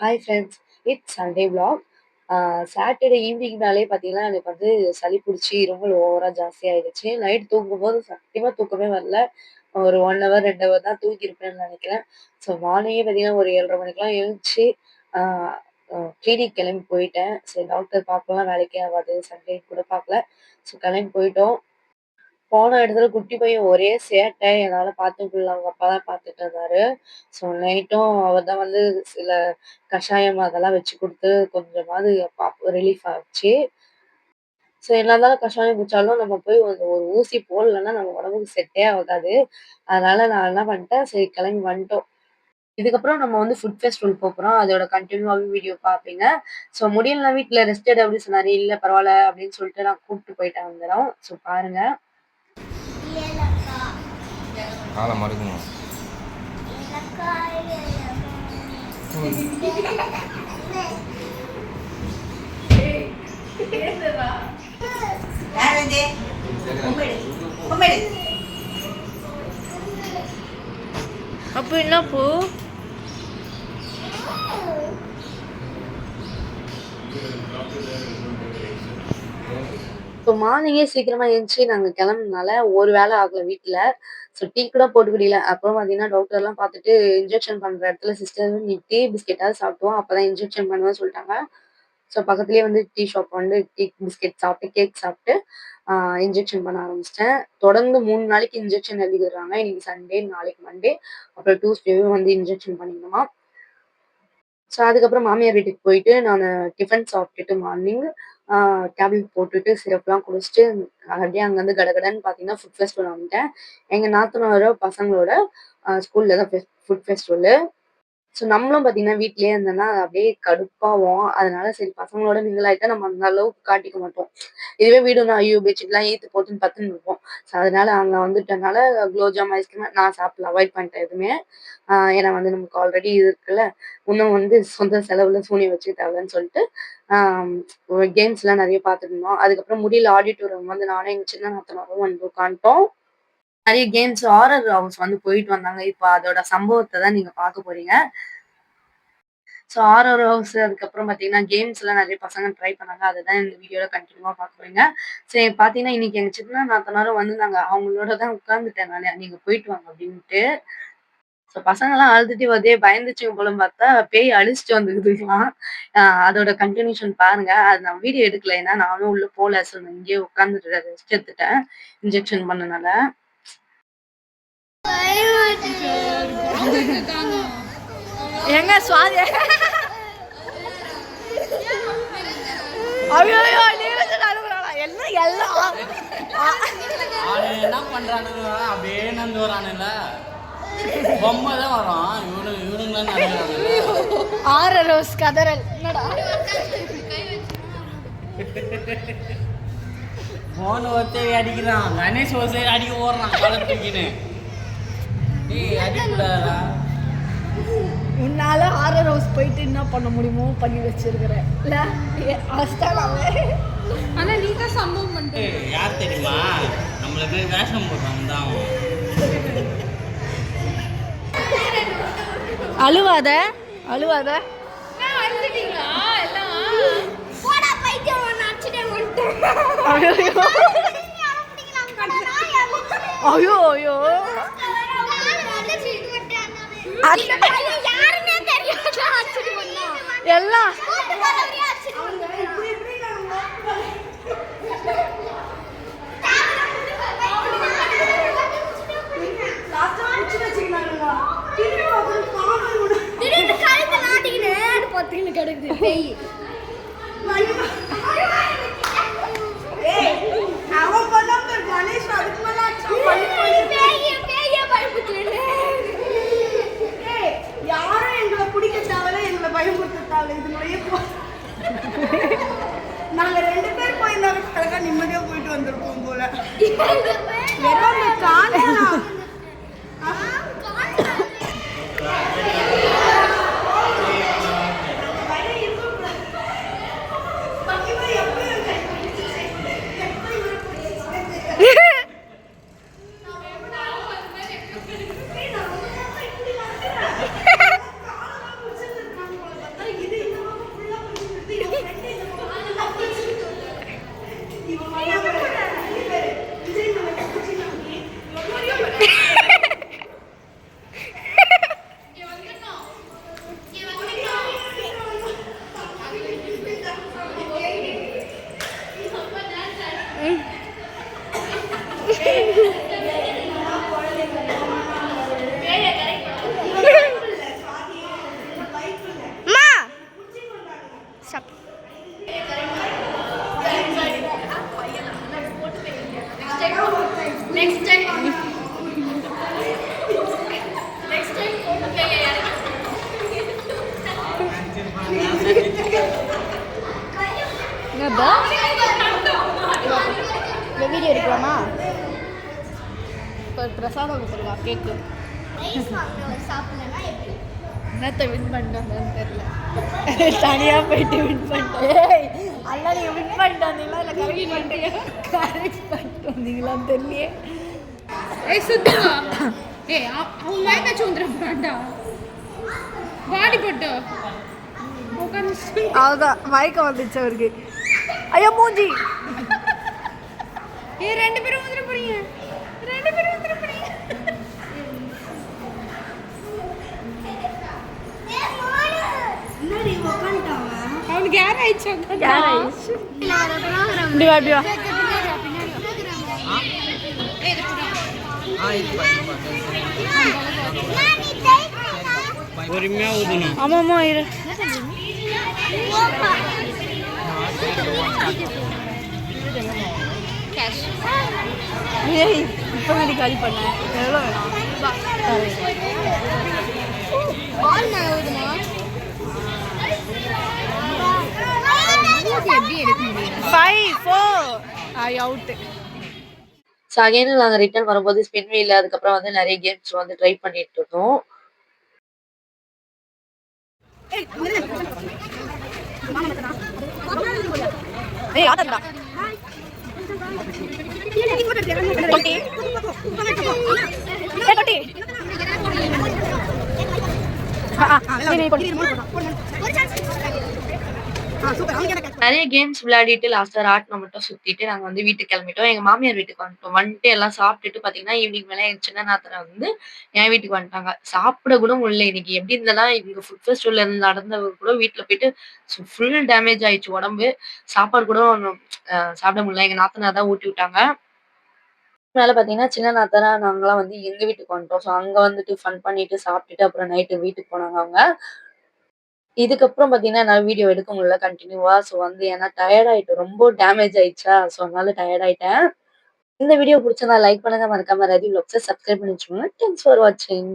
Hi friends, it's Sunday vlog. Saturday ஈவினிங்னாலே பார்த்தீங்கன்னா, எனக்கு வந்து சளி பிடிச்சி இருமல் ஓவரா ஜாஸ்தியாயிடுச்சு. நைட் தூங்கும்போது சத்தியமா தூக்கமே வரல. ஒரு 1 ஹவர், 2 ஹவர் தான் தூங்கியிருப்பேன்னு நெனைக்கிறேன். ஸோ மார்னிங்கே பார்த்தீங்கன்னா, ஒரு 7:30 மணிக்கெல்லாம் எழுந்துச்சு, ஆ கிளினிக் கிளம்பி போயிட்டேன். சரி டாக்டர் பார்க்கலாம், வேலைக்கே ஆகாது. சண்டே கூட பார்க்கல. ஸோ கிளம்பி போயிட்டோம். போன இடத்துல குட்டி பையன் ஒரே சேட்டை. என்னால பார்த்துக்க முடியல. அவங்க அப்பா தான் பார்த்துட்டு இருந்தாரு. ஸோ நைட்டும் அவர் தான் வந்து சில கஷாயம் அதெல்லாம் வச்சு குடுத்து கொஞ்சமாவது ரிலீஃப் ஆச்சு. ஸோ என்னதான் கஷாயம் குடிச்சாலும் நம்ம போய் ஒரு ஒரு ஊசி போடலன்னா நம்ம உடம்புக்கு செட்டே ஆகாது. அதனால நான் என்ன பண்ணிட்டேன், சரி கிளம்பி வந்துட்டோம். இதுக்கப்புறம் நம்ம வந்து ஃபுட் ஃபெஸ்டிவல் போப்போறோம். அதோட கன்டினியூவாவே வீடியோ பார்ப்பீங்க. ஸோ முடியலனா வீட்ல ரெஸ்ட் எடு அப்படின்னு சொன்னாரு. இல்ல பரவால்ல அப்படின்னு சொல்லிட்டு நான் கூப்பிட்டு போயிட்டேன் அந்த இடம். ஸோ பாருங்க. காலை மறுக்கணும். அப்போ என்ன பூ? இப்போ மார்னிங்கே சீக்கிரமா எந்திச்சு நாங்க கிளம்புனனால ஒரு வேலை ஆகல வீட்ல. ஸோ டீ கூட போட்டு குடிக்கல. அப்புறம் பார்த்தீங்கன்னா, டாக்டர்லாம் பார்த்துட்டு இன்ஜெக்ஷன் பண்ற இடத்துல சிஸ்டர் நீ டீ பிஸ்கெட்டாவது சாப்பிட்டு வா. அப்பதான் இன்ஜெக்ஷன் பண்ணுவேன்னு சொல்லிட்டாங்க. ஸோ பக்கத்துலயே வந்து டீ ஷாப் வந்து டீ பிஸ்கெட் சாப்பிட்டு, கேக் சாப்பிட்டு இன்ஜெக்ஷன் பண்ண ஆரம்பிச்சுட்டேன். தொடர்ந்து 3 நாளைக்கு இன்ஜெக்ஷன் எழுதிடுறாங்க. இன்னைக்கு சண்டே, நாளைக்கு மண்டே, அப்புறம் டியூஸ்டேவும் வந்து இன்ஜெக்ஷன் பண்ணிக்கணுமா. ஸோ அதுக்கப்புறம் மாமியார் வீட்டுக்கு போயிட்டு நானு டிஃபன் சாப்பிட்டுட்டு மார்னிங் டேப்லெட் போட்டுட்டு சிரப்லாம் குடிச்சுட்டு அப்படியே அங்கேருந்து கடகடன்னு பார்த்தீங்கன்னா, ஃபுட் ஃபெஸ்டிவல் வந்துட்டேன். எங்க நாத்தனாரோட பசங்களோட ஸ்கூல்ல தான் ஃபுட் ஃபெஸ்டிவலு. ஸோ நம்மளும் பார்த்தீங்கன்னா, வீட்லயே இருந்தோம்னா அப்படியே கடுப்பாவும். அதனால சரி பசங்களோட மிங்கிள் ஆயிட்டா நம்ம அந்த அளவுக்கு காட்டிக்க மாட்டோம். இதுவே வீடுனா ஐயோ! பெட்ஷீட்லாம் இழுத்து போட்டுன்னு பத்துன்னு இருப்போம். ஸோ அதனால அங்க வந்துட்டனால குலோப் ஜாம், ஐஸ்கிரீம் நான் சாப்பிடல. அவாய்ட் பண்ணிட்டேன் எதுவுமே. ஏன்னா வந்து நமக்கு ஆல்ரெடி இது இருக்குல்ல. இன்னும் வந்து சொந்த செலவுல சூனியம் வச்சுக்க தேவையில்லன்னு சொல்லிட்டு, ஆம் கேம்ஸ்லாம் நெறைய பார்த்துட்டு இருந்தோம். அதுக்கப்புறம் முடியல ஆடிட்டோரியம் வந்து நானும் எங்க சின்ன நாத்தனாரும் வந்து உட்காந்துட்டோம். நெறைய கேம்ஸ் ஹாரர் ஹவுஸ் வந்து போயிட்டு வந்தாங்க. இப்ப அதோட சம்பவத்த தான் நீங்க பார்க்க போறீங்க. ஸோ ஹாரர் ஹவுஸ் அதுக்கப்புறம் பார்த்தீங்கன்னா, கேம்ஸ்லாம் நெறைய பசங்க ட்ரை பண்ணாங்க. அததான் இந்த வீடியோல கன்டினியூவா பார்க்க போறீங்க. சரி பார்த்தீங்கன்னா, இன்னைக்கு எங்க சின்ன நாத்தனாரும் வந்திருந்தாங்க. அவங்களோட தான் உட்கார்ந்துட்டேன் நானு. நீங்க போயிட்டு வாங்க அப்டின்ட்டு. ஸோ பசங்கலாம் அழுதுட்டு வருதே பயந்துச்சுங்க போலன்னு பார்த்தா, பேய் அழிச்சுட்டு வந்துருக்குதுங்களாம். அதோட கன்டினியூஷன் பாருங்க. அது நான் வீடியோ எடுக்கல. ஏன்னா நானும் உள்ள போல. ஸோ நான் இங்கேயே உட்கார்ந்துட்டு ரெஸ்ட் எடுத்துட்டேன். இன்ஜெக்ஷன் பண்ணனால. எங்க சுவாதி? ஐயோ நீ வந்து அழுகுறாளா? எல்லாம் அவன் என்ன பண்றானுங்க அப்படியே நந்து வரானுல்ல, பொம்மை தான் வரும். இவனுங்களாம் நடக்கிறானுல்ல. ஆறு ரோஸ் கதறல் என்னடா? போன ஒருத்தர் அடிக்கிறான், கணேஷ் ஒருத்தர் அடிக்க ஓடுறான் காலத்துக்குன்னு. டேய் அடிக்கூடாதா? உன்னால ஆறு ரோஸ் போயிட்டு என்ன பண்ண முடியுமோ பண்ணி வச்சிருக்கிற இல்ல? அஸ்தானாவே. ஆனா நீ தான் சம்பவம் பண்ணிட்ட. யார் தெரியுமா? நம்மள பேர் வேஷம் போடுறான் தான். அழுவாத அழுவாத. ஐயோ ஐயோ எல்லாம் கிடக்குது பேய். யாரும் எங்களை பிடிக்க தேவையில்ல, எங்களை பயன்படுத்த தேவையில்ல. இது மாதிரியே நாங்க 2 பேர் போயிருந்தாலும் அழகா நிம்மதியா போயிட்டு வந்திருப்போம் போல. வெறும் அந்த காணலாம் நெக்ஸ்ட் டைம் நெக்ஸ்ட் டைம் போட்டு கையை என்னடா இந்த வீடியோ எடுக்கலாமா இப்போ பிரசாதம் கொடுத்துருக்கா கேக்கு என்னத்தை வின் பண்ணாங்கன்னு தெரியல தனியாக போயிட்டு வின் பண்ணிட்டேன் அல்ல நீங்கள் வின் பண்ணிட்டு வந்தீங்களா இல்லை கரெக்ட் பண்ணிட்டீங்க கரெக்ட் பண்ணிட்டு வந்தீங்களான்னு தெரியலையே ஏய் சுத்துங்க ஏய் அவன் மேட்ச் வந்துட போறான்டா வாடி போட்டு உட்கார்ந்து அதுதான் மயக்கம் வந்துச்சு அவருக்கு ஐயோ மூஞ்சி ஏய் ரெண்டு பேரும் வந்துட போறீங்க ரெண்டு பேரும் வந்துட போறீங்க அவனுக்கு யார் ஆயிடுச்சு இப்படி வா இப்படி வா பொறுமையா ஊதணும். ஆமாம்மா இரு ஏய் இப்போ வேண்டி காலி பண்ணேன் எவ்வளோ வேணும் பால் மேல ஊதுமா எப்படி எடுக்க முடியும் 5 4 அவுட்டு ஸோ அகைன் நாங்கள் ரிட்டர்ன் வரும்போது ஸ்பின் வீல் அதுக்கப்புறம் வந்து நிறைய கேம்ஸ் வந்து ட்ரை பண்ணிட்டு இருந்தோம். ஏய் ஆட்டடா தொட்டி ஏய் தொட்டி நீ போடு நிறைய கேம்ஸ் விளையாடிட்டு லாஸ்டா ராட்டினம் மட்டும் சுத்திட்டு நாங்க வந்து வீட்டுக்கு கிளம்பிட்டோம். எங்க மாமியார் வீட்டுக்கு வந்துட்டோம். வந்துட்டு எல்லாம் சாப்பிட்டுட்டு பாத்தீங்கன்னா ஈவினிங் மேல என் சின்ன நாத்தனார் வந்து என் வீட்டுக்கு வந்துட்டாங்க. சாப்பிட கூட முடியல இன்னைக்கு. எப்படி இருந்ததுன்னா இவங்க ஃபுட் ஃபெஸ்டிவல்ல நடந்தவர் கூட வீட்டுல போயிட்டு ஃபுல் டேமேஜ் ஆயிடுச்சு உடம்பு. சாப்பாடு கூட சாப்பிட முடியல. எங்க நாத்தனார் தான் ஊட்டி விட்டாங்க. அதனால பாத்தீங்கன்னா சின்ன நாத்தனார் நாங்களாம் வந்து எங்க வீட்டுக்கு வந்துட்டோம். ஸோ அங்க வந்துட்டு ஃபன் பண்ணிட்டு சாப்பிட்டுட்டு அப்புறம் நைட்டு வீட்டுக்கு போனாங்க அவங்க. இதுக்கப்புறம் பாத்தீங்கன்னா என்னால வீடியோ எடுக்க முடியல கண்டினியூவா. ஸோ வந்து ஏன்னா டயர்ட் ஆயிட்டு ரொம்ப டேமேஜ் ஆயிடுச்சா, ஸோ அதனால டயர்ட் ஆயிட்டேன். இந்த வீடியோ பிடிச்சிருந்தா லைக் பண்ணுங்க, மறக்காம ரதி விலாக்ஸை சப்ஸ்கிரைப் பண்ணி வச்சுக்கோங்க. தேங்க்ஸ் ஃபார் வாட்சிங்.